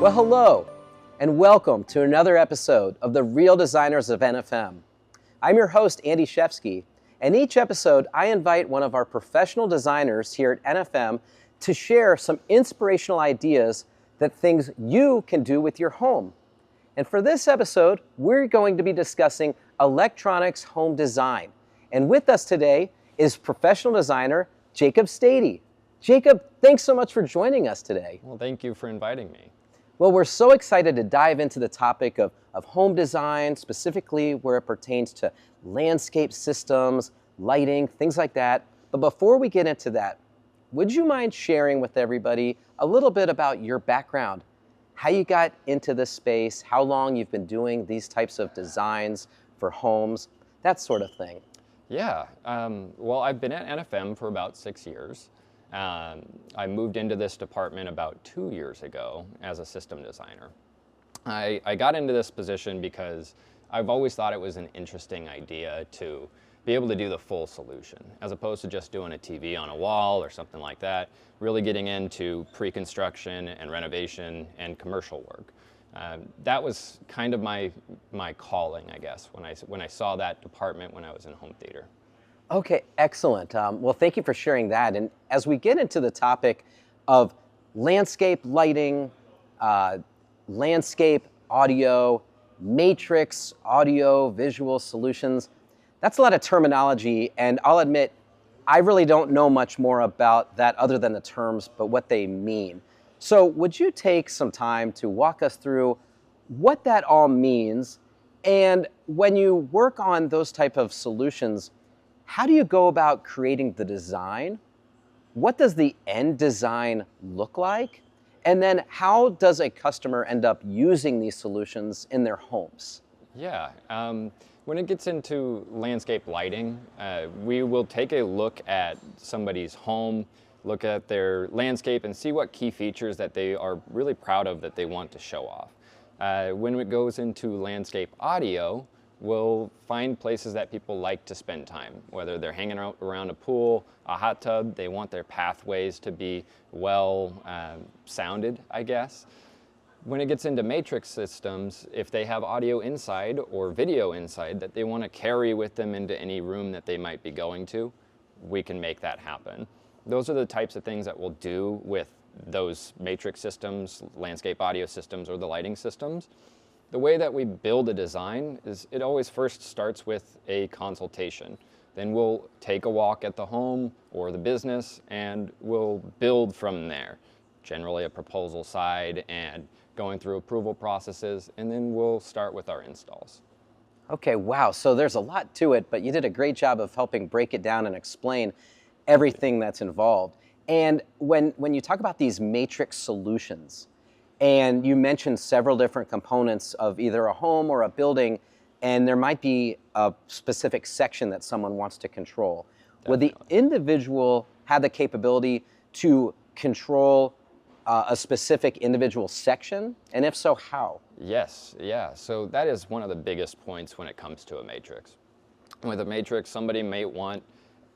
Well, hello, and welcome to another episode of the Real Designers of NFM. I'm your host, Andy Shefsky, and each episode I invite one of our professional designers here at NFM to share some inspirational ideas that things you can do with your home. And for this episode, we're going to be discussing electronics home design. And with us today is professional designer Jacob Stadie. Jacob, thanks so much for joining us today. Well, thank you for inviting me. Well, we're so excited to dive into the topic of home design, specifically where it pertains to landscape systems, lighting, things like that. But before we get into that, would you mind sharing with everybody a little bit about your background, how you got into this space, how long you've been doing these types of designs for homes, that sort of thing? Yeah, well, I've been at NFM for about 6 years. I moved into this department about 2 years ago as a system designer. I got into this position because I've always thought it was an interesting idea to be able to do the full solution, as opposed to just doing a TV on a wall or something like that, really getting into pre-construction and renovation and commercial work. That was kind of my calling, I guess, when I saw that department when I was in home theater. Okay, excellent. Well, thank you for sharing that. And as we get into the topic of landscape lighting, landscape audio, matrix audio, visual solutions, that's a lot of terminology. And I'll admit, I really don't know much more about that other than the terms, but what they mean. So would you take some time to walk us through what that all means? And when you work on those type of solutions, how do you go about creating the design? What does the end design look like? And then how does a customer end up using these solutions in their homes? Yeah, when it gets into landscape lighting, we will take a look at somebody's home, look at their landscape and see what key features that they are really proud of that they want to show off. When it goes into landscape audio, we'll find places that people like to spend time, whether they're hanging out around a pool, a hot tub, they want their pathways to be well sounded, I guess. When it gets into matrix systems, if they have audio inside or video inside that they want to carry with them into any room that they might be going to, we can make that happen. Those are the types of things that we'll do with those matrix systems, landscape audio systems, or the lighting systems. The way that we build a design is it always first starts with a consultation. Then we'll take a walk at the home or the business and we'll build from there. Generally a proposal side and going through approval processes, and then we'll start with our installs. Okay, wow, so there's a lot to it, but you did a great job of helping break it down and explain everything that's involved. And when you talk about these matrix solutions, and you mentioned several different components of either a home or a building, and there might be a specific section that someone wants to control. Definitely. Would the individual have the capability to control a specific individual section? And if so, how? Yes, yeah. So that is one of the biggest points when it comes to a matrix. With a matrix, somebody may want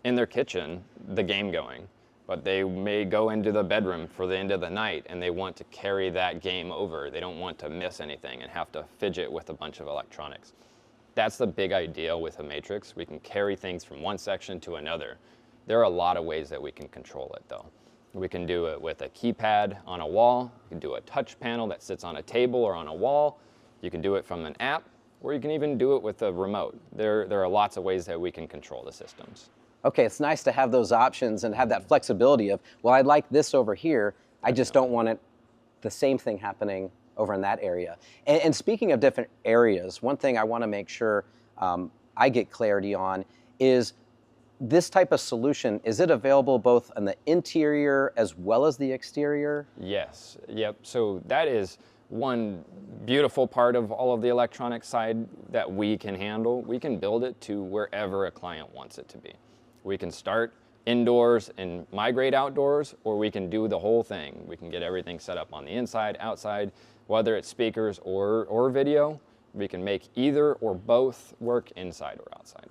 in their kitchen the game going, but they may go into the bedroom for the end of the night and they want to carry that game over. They don't want to miss anything and have to fidget with a bunch of electronics. That's the big idea with a matrix. We can carry things from one section to another. There are a lot of ways that we can control it though. We can do it with a keypad on a wall. You can do a touch panel that sits on a table or on a wall. You can do it from an app, or you can even do it with a remote. There are lots of ways that we can control the systems. Okay, it's nice to have those options and have that flexibility of, well, I'd like this over here, I just don't want it, the same thing happening over in that area. And speaking of different areas, one thing I want to make sure I get clarity on is this type of solution, is it available both on the interior as well as the exterior? Yes, yep. So that is one beautiful part of all of the electronic side that we can handle. We can build it to wherever a client wants it to be. We can start indoors and migrate outdoors, or we can do the whole thing. We can get everything set up on the inside, outside, whether it's speakers or video. We can make either or both work inside or outside.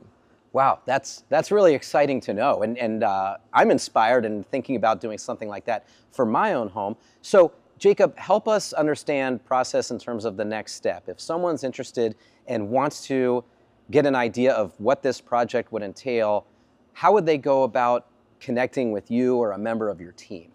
Wow, that's really exciting to know. And I'm inspired and thinking about doing something like that for my own home. So Jacob, help us understand process in terms of the next step. If someone's interested and wants to get an idea of what this project would entail, how would they go about connecting with you or a member of your team?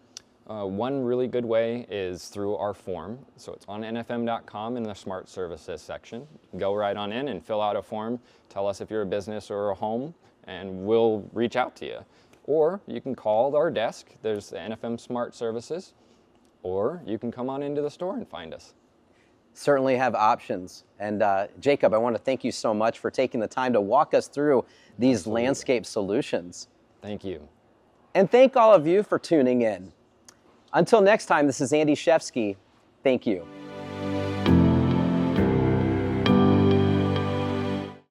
One really good way is through our form. So it's on nfm.com in the Smart Services section. Go right on in and fill out a form. Tell us if you're a business or a home, and we'll reach out to you. Or you can call our desk. There's the NFM Smart Services. Or you can come on into the store and find us. Certainly have options. And Jacob, I want to thank you so much for taking the time to walk us through these landscape solutions. Thank you. And thank all of you for tuning in. Until next time, this is Andy Shefsky. Thank you.